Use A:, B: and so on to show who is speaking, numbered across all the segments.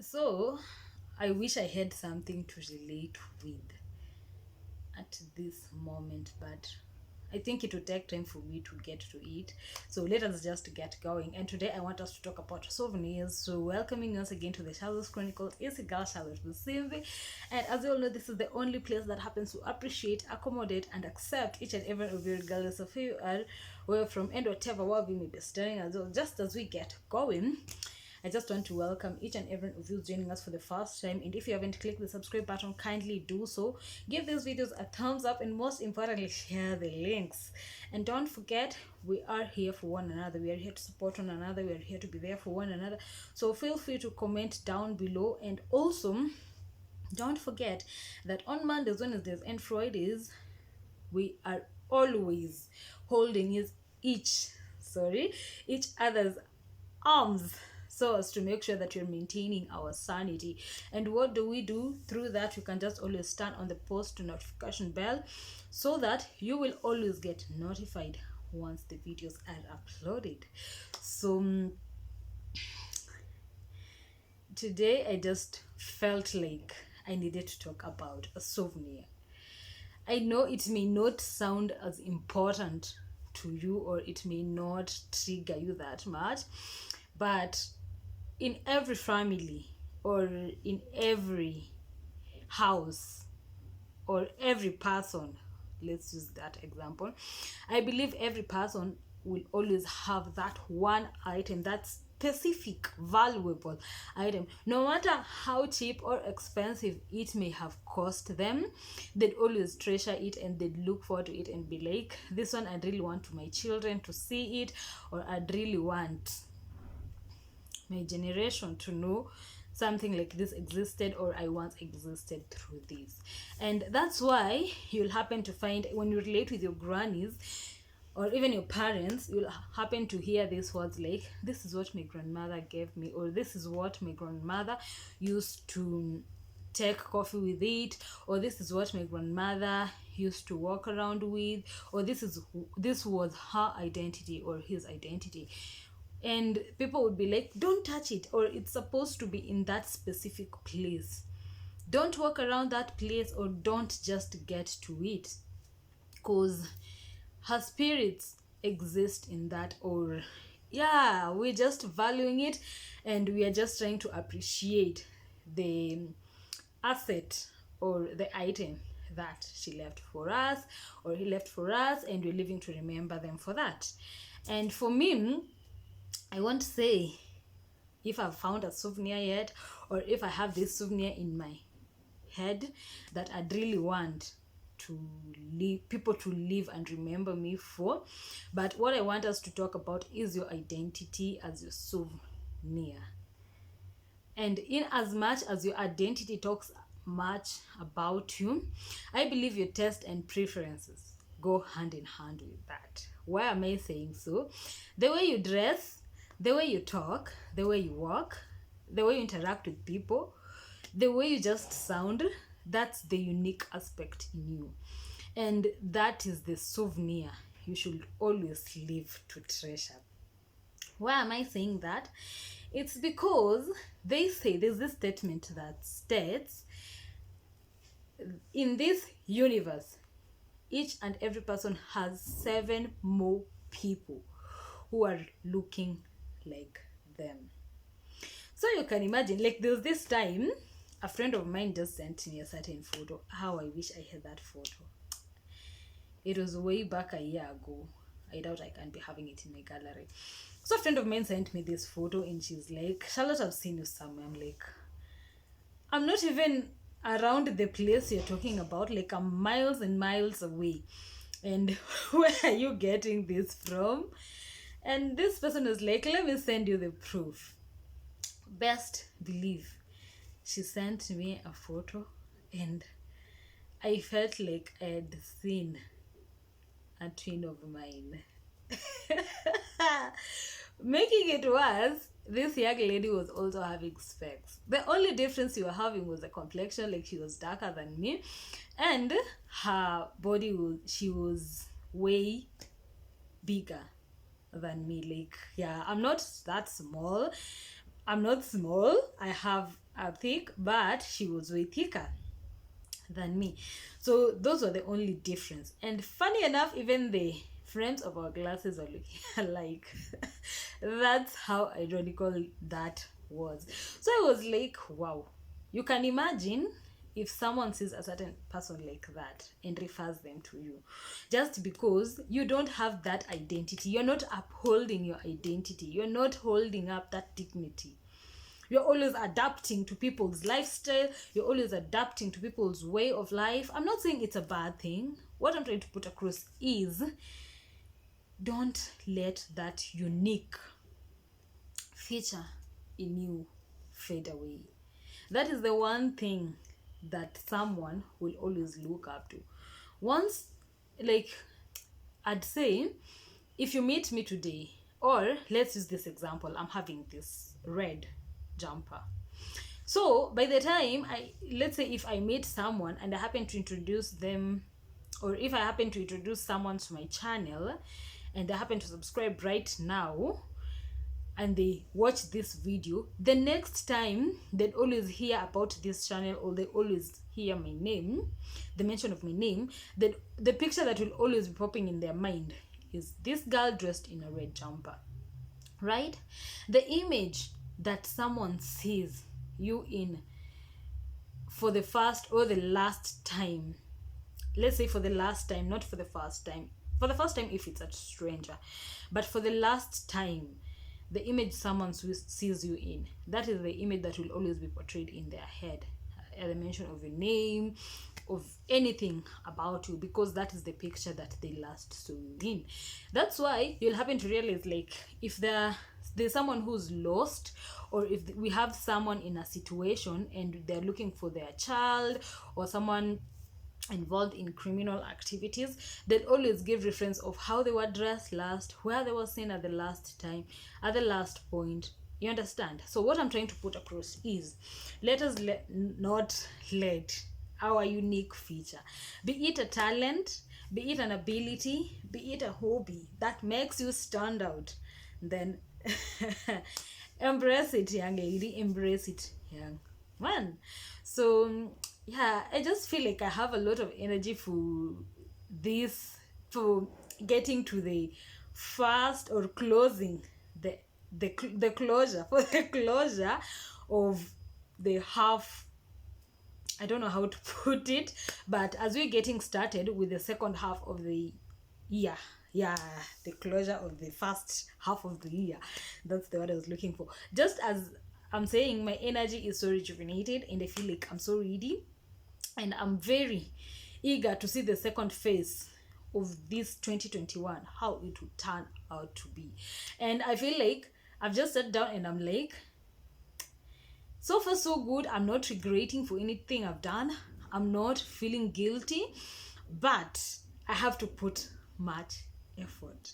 A: So, I wish I had something to relate with at this moment, but I think it will take time for me to get to it. So let us just get going. And today I want us to talk about souvenirs. So welcoming us again to the Charlotte's Chronicles is a girl, Charlotte Musimbi. And as you all know, this is the only place that happens to appreciate, accommodate, and accept each and every of you, regardless of who you are, where you're from, and whatever world we may be staring as well. Just as we get going, I just want to welcome each and every of you joining us for the first time. And if you haven't clicked the subscribe button, kindly do so. Give these videos a thumbs up, and most importantly, share the links. And don't forget, we are here for one another. We are here to support one another. We are here to be there for one another. So feel free to comment down below. And also, don't forget that on Mondays, Wednesdays, and Fridays, we are always holding each other's arms, so as to make sure that you're maintaining our sanity. And what do we do through that? You can just always turn on the post notification bell so that you will always get notified once the videos are uploaded. So today I just felt like I needed to talk about a souvenir. I know it may not sound as important to you, or it may not trigger you that much, but in every family, or in every house, or every person, let's use that example, I believe every person will always have that one item, that specific valuable item. No matter how cheap or expensive it may have cost them, they'd always treasure it, and they'd look forward to it and be like, this one I really want my children to see it, or I'd really want my generation to know something like this existed, or I once existed through this. And that's why you'll happen to find, when you relate with your grannies or even your parents, you'll happen to hear these words like, this is what my grandmother gave me, or this is what my grandmother used to take coffee with it, or this is what my grandmother used to walk around with, or this was her identity or his identity. And people would be like, don't touch it, or it's supposed to be in that specific place. Don't walk around that place, or don't just get to it, because her spirits exist in that. Or yeah, we're just valuing it, and we are just trying to appreciate the asset or the item that she left for us, or he left for us, and we're living to remember them for that. And for me, I won't say if I've found a souvenir yet, or if I have this souvenir in my head that I'd really want to people to live and remember me for. But what I want us to talk about is your identity as your souvenir. And in as much as your identity talks much about you, I believe your taste and preferences go hand in hand with that. Why am I saying so? The way you dress, the way you talk, the way you walk, the way you interact with people, the way you just sound, that's the unique aspect in you. And that is the souvenir you should always live to treasure. Why am I saying that? It's because they say, there's this statement that states, in this universe, each and every person has 7 more people who are looking like them. So you can imagine, like, there was this time a friend of mine just sent me a certain photo. How I wish I had that photo. It was way back a year ago. I doubt I can be having it in my gallery. So a friend of mine sent me this photo, and she's like, Charlotte, I've seen you somewhere. I'm like, I'm not even around the place you're talking about. Like, I'm miles and miles away. And where are you getting this from? And this person was like, let me send you the proof. Best believe she sent me a photo, and I felt like I had seen a twin of mine. Making it worse, this young lady was also having specs. The only difference you were having was the complexion, like she was darker than me, and her body she was way bigger than me. Like, yeah, I'm not that small. I'm not small. I have are thick, but she was way thicker than me. So those were the only difference. And funny enough, even the frames of our glasses are looking alike. That's how ironical that was. So I was like, wow. You can imagine if someone sees a certain person like that and refers them to you, just because you don't have that identity, you're not upholding your identity, you're not holding up that dignity. You're always adapting to people's lifestyle, you're always adapting to people's way of life. I'm not saying it's a bad thing. What I'm trying to put across is, don't let that unique feature in you fade away. That is the one thing that someone will always look up to. Once, like, I'd say, if you meet me today, or let's use this example, I'm having this red jumper. So by the time let's say if I meet someone and I happen to introduce them, or if I happen to introduce someone to my channel and they happen to subscribe right now, and they watch this video, the next time they'd always hear about this channel, or they always hear my name, the mention of my name, the picture that will always be popping in their mind is this girl dressed in a red jumper, right? The image that someone sees you in for the first or the last time, let's say for the last time, not for the first time, for the first time if it's a stranger, but for the last time, the image someone sees you in, that is the image that will always be portrayed in their head at the mention of your name, of anything about you, because that is the picture that they last saw you in. That's why you'll happen to realize, like, if there's someone who's lost, or if we have someone in a situation and they're looking for their child, or someone involved in criminal activities, they'll always give reference of how they were dressed last, where they were seen at the last time, at the last point. You understand? So what I'm trying to put across is, let us not let our unique feature, be it a talent, be it an ability, be it a hobby that makes you stand out, then embrace it, young lady, embrace it, young man. So yeah, I just feel like I have a lot of energy for this, for getting to the first, or closing the closure, for the closure of the half, I don't know how to put it, but as we're getting started with the second half of the year, the closure of the first half of the year, that's the word I was looking for. Just as I'm saying, my energy is so rejuvenated and I feel like I'm so ready, and I'm very eager to see the second phase of this 2021, how it will turn out to be. And I feel like I've just sat down and I'm like, so far so good. I'm not regretting for anything I've done. I'm not feeling guilty, but I have to put much effort.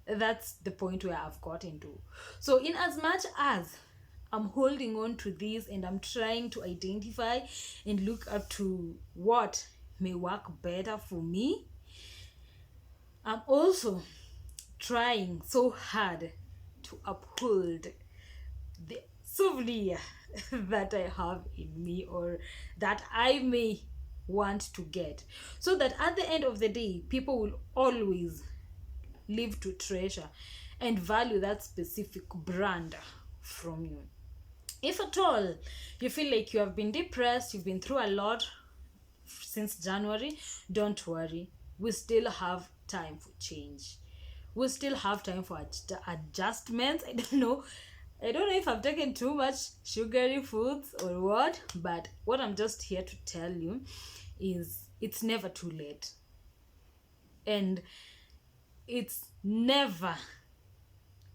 A: That's the point where I've gotten to. So in as much as I'm holding on to this and I'm trying to identify and look up to what may work better for me, I'm also trying so hard to uphold the souvenir that I have in me, or that I may want to get, so that at the end of the day, people will always live to treasure and value that specific brand from you. If at all you feel like you have been depressed, you've been through a lot since January, don't worry. We still have time for change. We still have time for adjustments. I don't know if I've taken too much sugary foods or what, but what I'm just here to tell you is, it's never too late. And it's never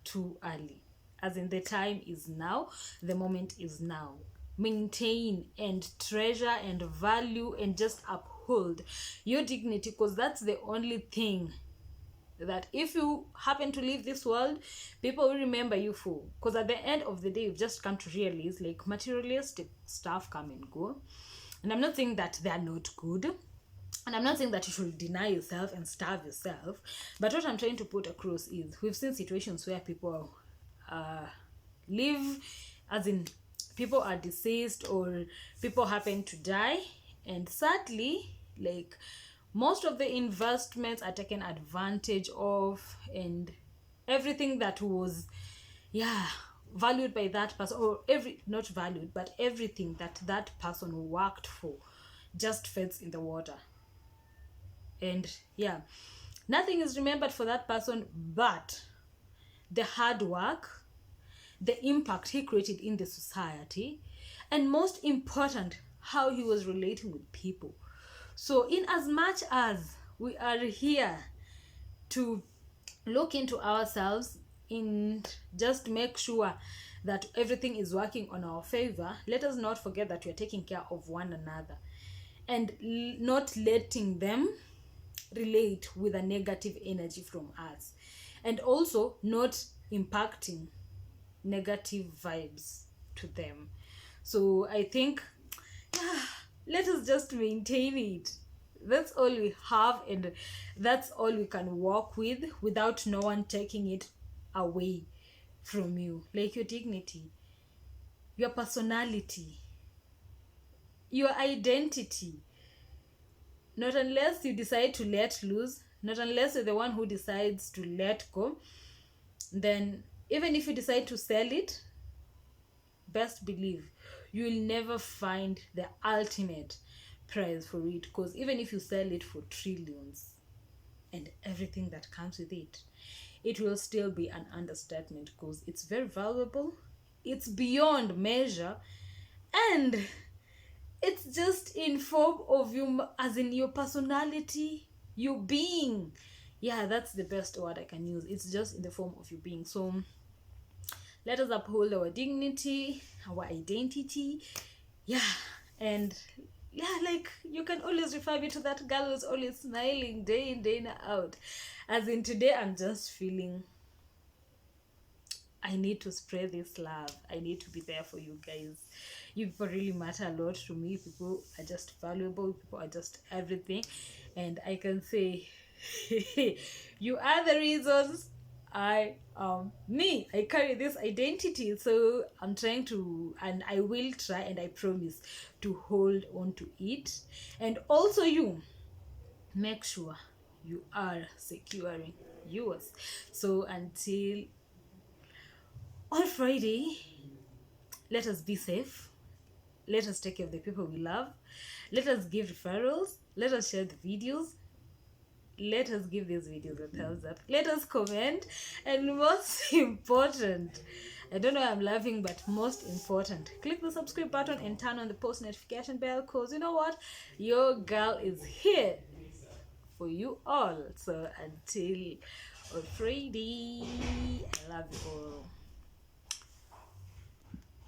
A: too early. As in, the time is now, the moment is now. Maintain and treasure and value and just uphold your dignity, because that's the only thing that, if you happen to leave this world, people will remember you for. Because at the end of the day, you've just come to realize, like, materialistic stuff come and go, and I'm not saying that they're not good, and I'm not saying that you should deny yourself and starve yourself, but what I'm trying to put across is, we've seen situations where people live, as in, people are deceased or people happen to die, and sadly, like, most of the investments are taken advantage of, and everything that was valued by that person, or not valued, but everything that that person worked for just fades in the water. And nothing is remembered for that person but the hard work, the impact he created in the society, and most important, how he was relating with people. So in as much as we are here to look into ourselves and just make sure that everything is working on our favor, let us not forget that we are taking care of one another and not letting them relate with a negative energy from us, and also not impacting negative vibes to them. So I think let us just maintain it. That's all we have, and that's all we can work with without no one taking it away from you. Like your dignity, your personality, your identity. Not unless you decide to let loose, not unless you're the one who decides to let go. Then even if you decide to sell it, best believe you will never find the ultimate price for it, because even if you sell it for trillions and everything that comes with it, it will still be an understatement, because it's very valuable, it's beyond measure, and it's just in form of you, as in your personality, your being. That's the best word I can use. It's just in the form of your being. So let us uphold our dignity, our identity. And like, you can always refer me to that girl who's always smiling day in, day out. As in today, I'm just feeling I need to spread this love. I need to be there for you guys. You people really matter a lot to me. People are just valuable. People are just everything. And I can say, you are the reasons I am me. I carry this identity. So I'm trying to, and I will try, and I promise to hold on to it. And also you, make sure you are securing yours. So until on Friday, let us be safe. Let us take care of the people we love. Let us give referrals. Let us share the videos. Let us give these videos a thumbs up. Let us comment. And most important, I don't know why I'm laughing, but most important, click the subscribe button and turn on the post notification bell, because you know what? Your girl is here for you all. So until on Friday, I love you all.